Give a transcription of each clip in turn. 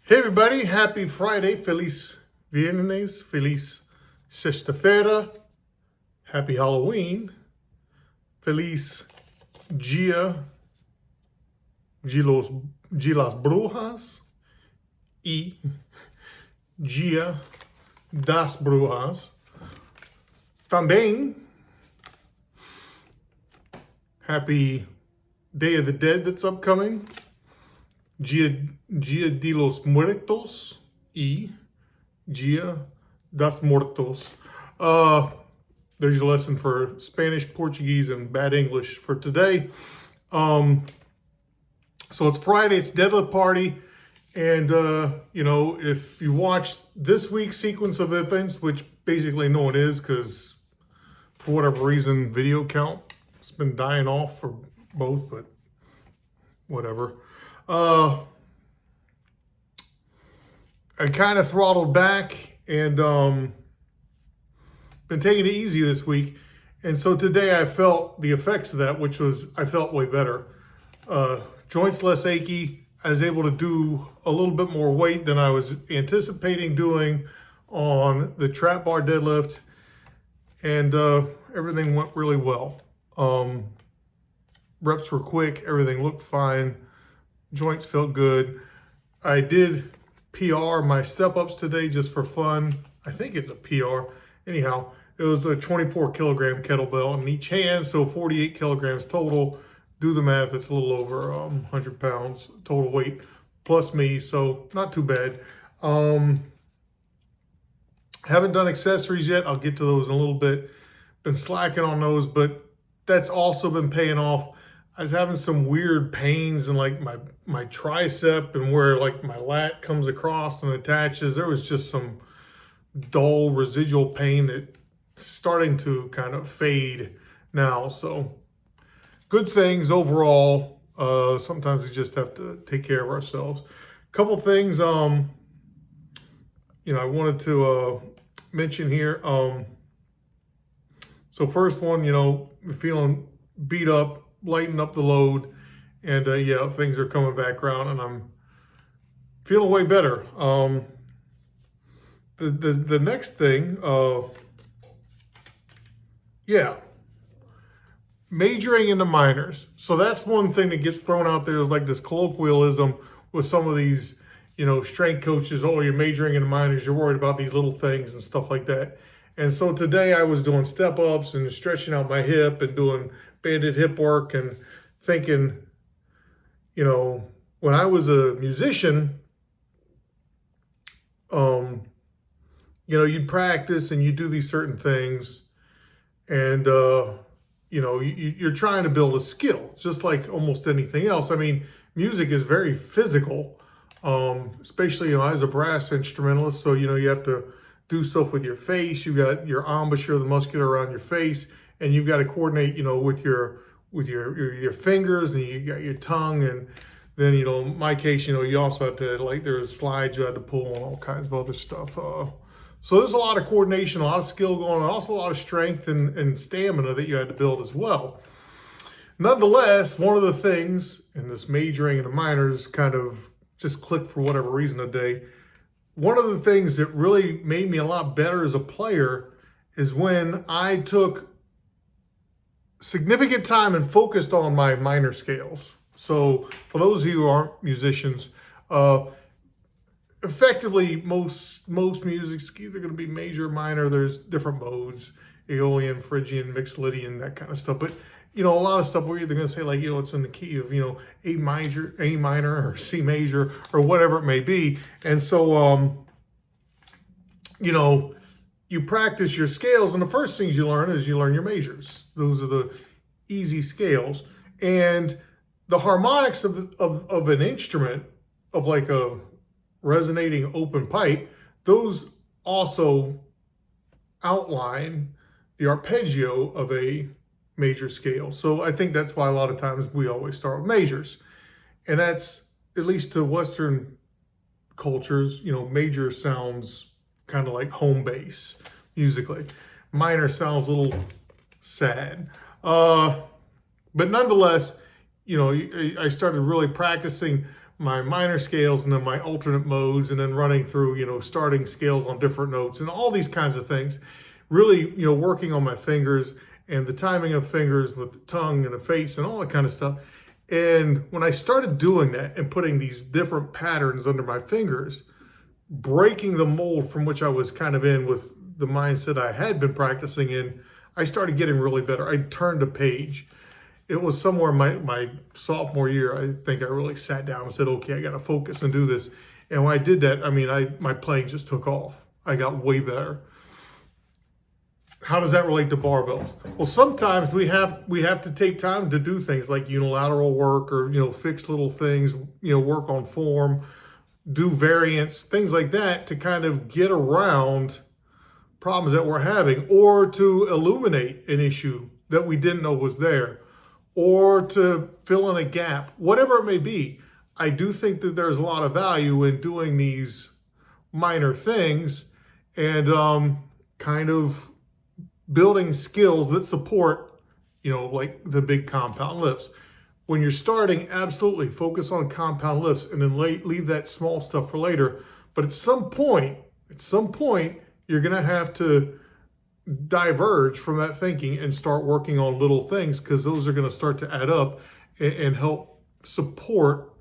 Hey everybody, happy Friday, Feliz Viernes, Feliz Sexta-feira, happy Halloween, Feliz Dia las Brujas y Dia das Brujas. Também, happy Day of the Dead that's upcoming. Dia de los Muertos y Dia das Mortos. There's your lesson for Spanish, Portuguese, and bad English for today. So it's Friday, it's Deadlift Party. And, if you watched this week's sequence of events, which basically no one is because for whatever reason, video count has been dying off for both, but whatever. I kind of throttled back and been taking it easy this week. And so today I felt the effects of that, which was I felt way better. Joints less achy. I was able to do a little bit more weight than I was anticipating doing on the trap bar deadlift. And everything went really well. Reps were quick. Everything looked fine. Joints felt good. I did PR my step-ups today just for fun. I think it's a PR. Anyhow, it was a 24 kilogram kettlebell in each hand, so 48 kilograms total. Do the math, it's a little over 100 pounds total weight, plus me, so not too bad. Haven't done accessories yet. I'll get to those in a little bit. Been slacking on those, but that's also been paying off. I was having some weird pains in like my tricep and where like my lat comes across and attaches. There was just some dull residual pain that's starting to kind of fade now. So good things overall. Sometimes we just have to take care of ourselves. Couple things I wanted to mention here. So first one, feeling beat up, lighten up the load, and things are coming back around and I'm feeling way better. The next thing, majoring into minors. So that's one thing that gets thrown out there is like this colloquialism with some of these, strength coaches. Oh, you're majoring into minors. You're worried about these little things and stuff like that. And so today I was doing step ups and stretching out my hip and doing banded hip work and thinking, when I was a musician, you'd practice and you do these certain things and, you're trying to build a skill, just like almost anything else. I mean, music is very physical, especially, as a brass instrumentalist. So, you have to do stuff with your face. You got your embouchure, the muscular around your face, and you've got to coordinate, with your fingers, and you got your tongue, and then, in my case, you also had to, like, there's slides you had to pull and all kinds of other stuff. So there's a lot of coordination, a lot of skill going on, also a lot of strength and stamina that you had to build as well. Nonetheless, one of the things, and this majoring into minors kind of just clicked for whatever reason today, one of the things that really made me a lot better as a player is when I took significant time and focused on my minor scales. So for those of you who aren't musicians, effectively most music's either going to be major or minor. There's different modes, Aeolian, Phrygian, Mixed Lydian, that kind of stuff. But a lot of stuff we're either going to say like, it's in the key of, A minor or C major or whatever it may be. And so, you practice your scales, and the first things you learn is you learn your majors. Those are the easy scales. And the harmonics of an instrument, of like a resonating open pipe, those also outline the arpeggio of a major scale. So I think that's why a lot of times we always start with majors. And that's, at least to Western cultures, major sounds kind of like home base musically. Minor sounds a little sad. But nonetheless, I started really practicing my minor scales and then my alternate modes, and then running through, starting scales on different notes and all these kinds of things. Really, working on my fingers and the timing of fingers with the tongue and the face and all that kind of stuff. And when I started doing that and putting these different patterns under my fingers, breaking the mold from which I was kind of in with the mindset I had been practicing in, I started getting really better. I turned a page. It was somewhere my sophomore year, I think I really sat down and said, okay, I got to focus and do this. And when I did that, my playing just took off. I got way better. How does that relate to barbells? Well, sometimes we have to take time to do things like unilateral work, or fix little things, work on form, do variants, things like that, to kind of get around problems that we're having, or to illuminate an issue that we didn't know was there, or to fill in a gap, whatever it may be. I do think that there's a lot of value in doing these minor things and kind of building skills that support, like the big compound lifts. When you're starting, absolutely focus on compound lifts and then leave that small stuff for later. But at some point, you're going to have to diverge from that thinking and start working on little things, because those are going to start to add up and help support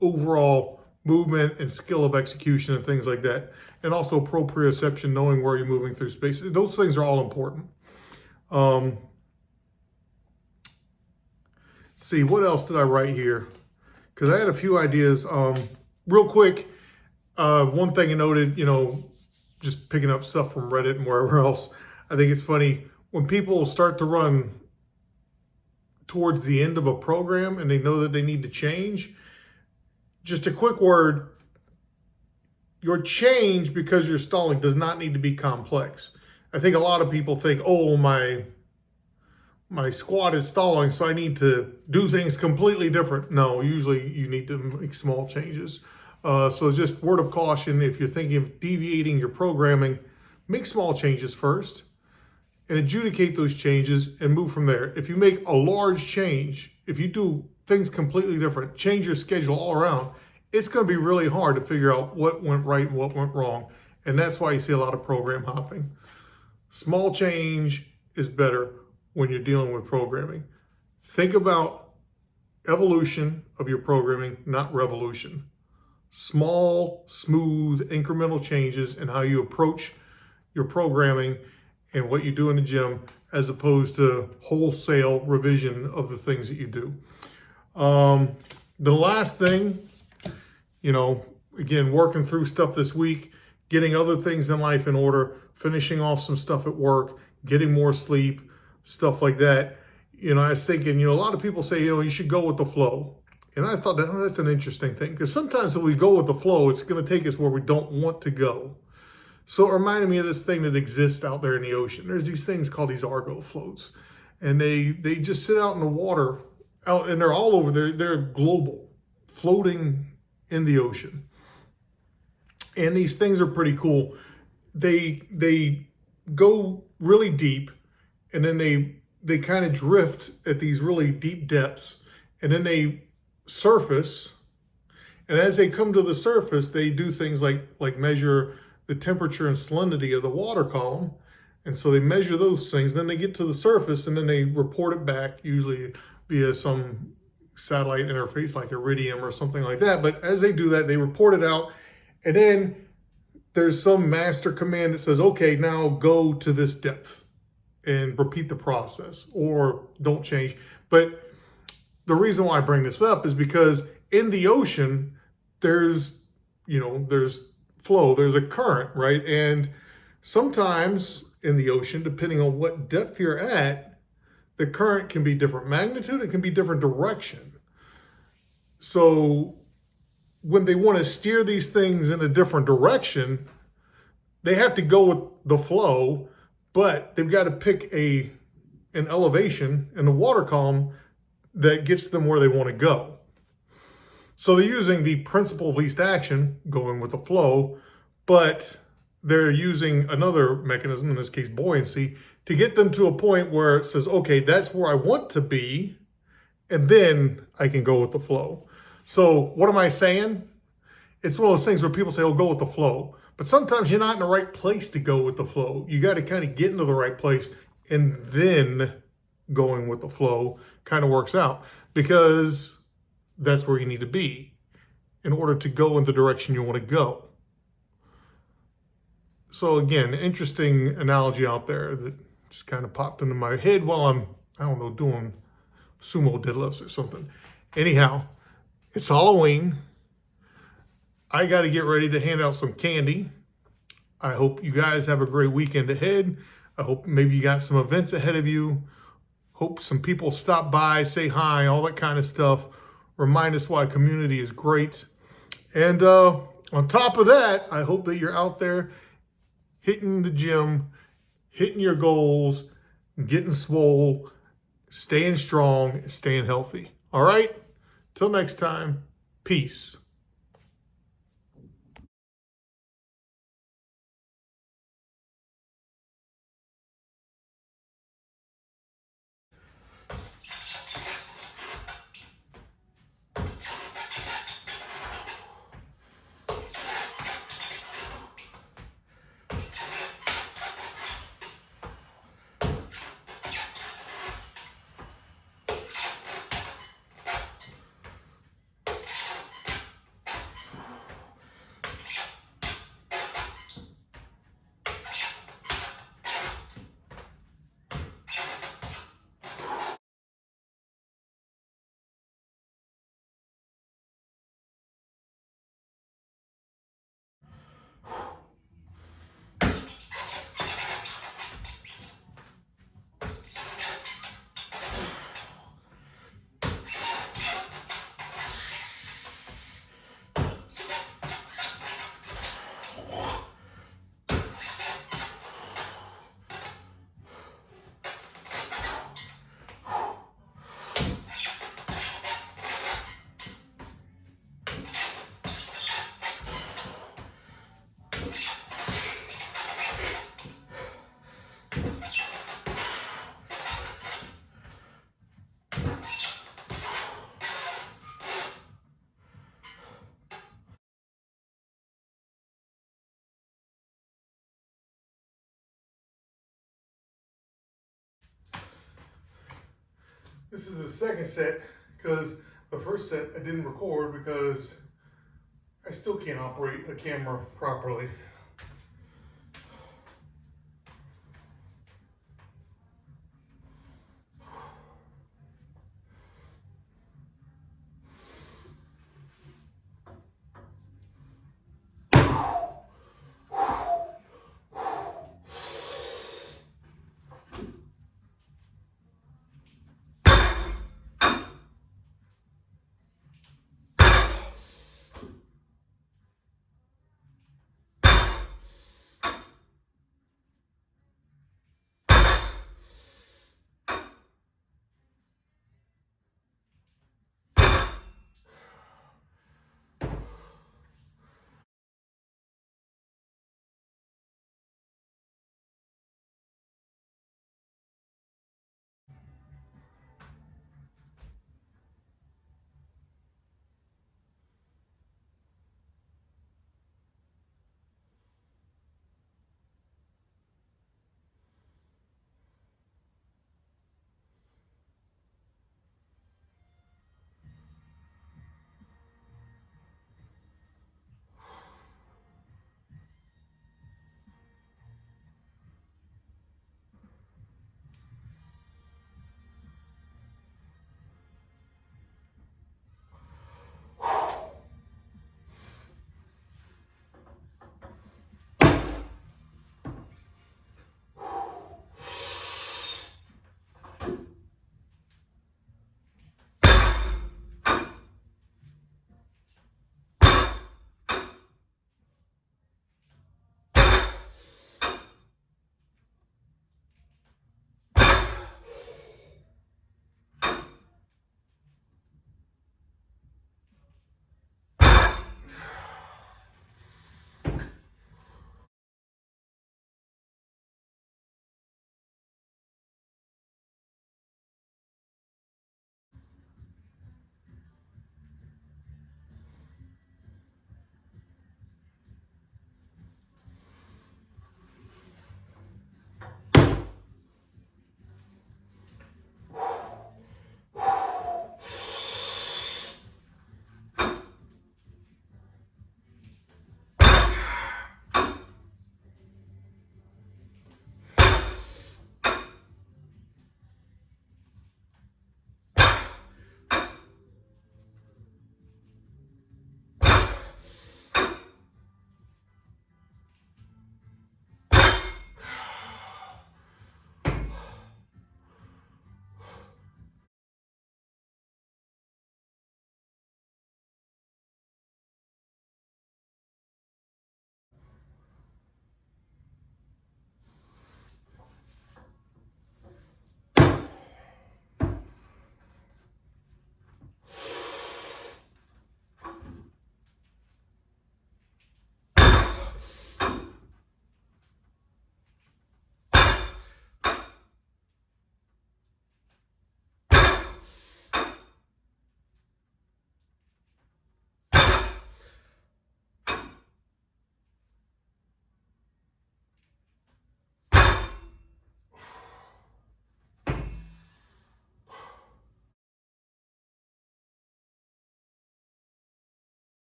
overall movement and skill of execution and things like that. And also proprioception, knowing where you're moving through space. Those things are all important. See, what else did I write here? Because I had a few ideas. Real quick, one thing I noted, just picking up stuff from Reddit and wherever else, I think it's funny when people start to run towards the end of a program and they know that they need to change. Just a quick word, your change because you're stalling does not need to be complex. I think a lot of people think, oh, my squat is stalling, so I need to do things completely different. No, usually you need to make small changes. So just word of caution, if you're thinking of deviating your programming, make small changes first and adjudicate those changes and move from there. If you make a large change, if you do things completely different, change your schedule all around, it's going to be really hard to figure out what went right and what went wrong. And that's why you see a lot of program hopping. Small change is better when you're dealing with programming. Think about evolution of your programming, not revolution. Small, smooth, incremental changes in how you approach your programming and what you do in the gym, as opposed to wholesale revision of the things that you do. The last thing, again, working through stuff this week, getting other things in life in order, finishing off some stuff at work, getting more sleep, stuff like that. I was thinking, a lot of people say, you should go with the flow. And I thought that's an interesting thing, because sometimes when we go with the flow, it's going to take us where we don't want to go. So it reminded me of this thing that exists out there in the ocean. There's these things called these Argo floats, and they just sit out in the water, and they're all over. They're global, floating in the ocean. And these things are pretty cool. They go really deep, and then they kind of drift at these really deep depths, and then they surface. And as they come to the surface, they do things like measure the temperature and salinity of the water column. And so they measure those things. Then they get to the surface, and then they report it back, usually via some satellite interface like Iridium or something like that. But as they do that, they report it out. And then there's some master command that says, okay, now go to this depth and repeat the process, or don't change. But the reason why I bring this up is because in the ocean, there's flow, there's a current, right? And sometimes in the ocean, depending on what depth you're at, the current can be different magnitude, it can be different direction. So when they want to steer these things in a different direction, they have to go with the flow, but they've got to pick an elevation in the water column that gets them where they want to go. So they're using the principle of least action, going with the flow, but they're using another mechanism, in this case buoyancy, to get them to a point where it says, okay, that's where I want to be, and then I can go with the flow. So what am I saying? It's one of those things where people say, oh, go with the flow. But sometimes you're not in the right place to go with the flow. You got to kind of get into the right place, and then going with the flow kind of works out, because that's where you need to be in order to go in the direction you want to go. So again, interesting analogy out there that just kind of popped into my head while I'm, I don't know, doing sumo deadlifts or something. Anyhow, it's Halloween. I got to get ready to hand out some candy. I hope you guys have a great weekend ahead. I hope maybe you got some events ahead of you. Hope some people stop by, say hi, all that kind of stuff. Remind us why community is great. And on top of that, I hope that you're out there hitting the gym, hitting your goals, getting swole, staying strong, and staying healthy. All right? Till next time, peace. This is the second set, because the first set I didn't record because I still can't operate a camera properly.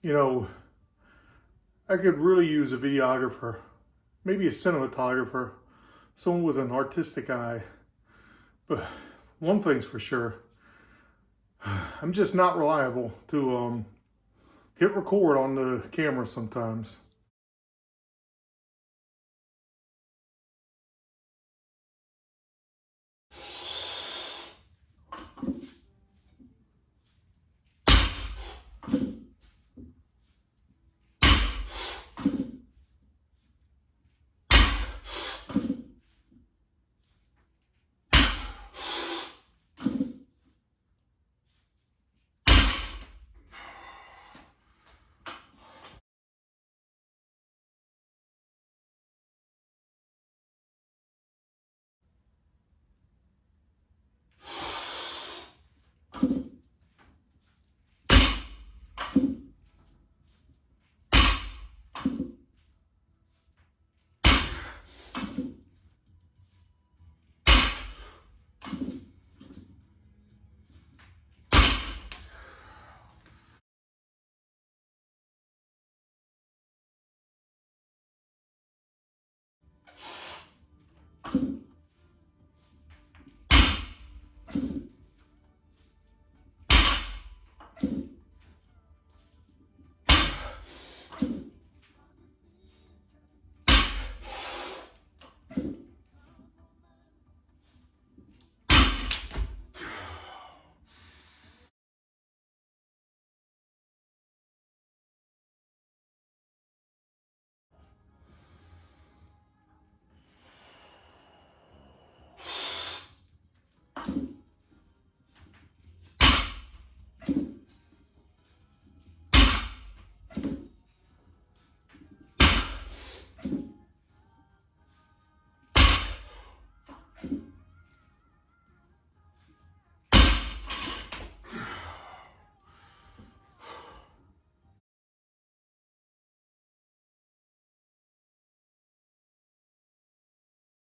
You know, I could really use a videographer, maybe a cinematographer, someone with an artistic eye. But one thing's for sure, I'm just not reliable to hit record on the camera sometimes.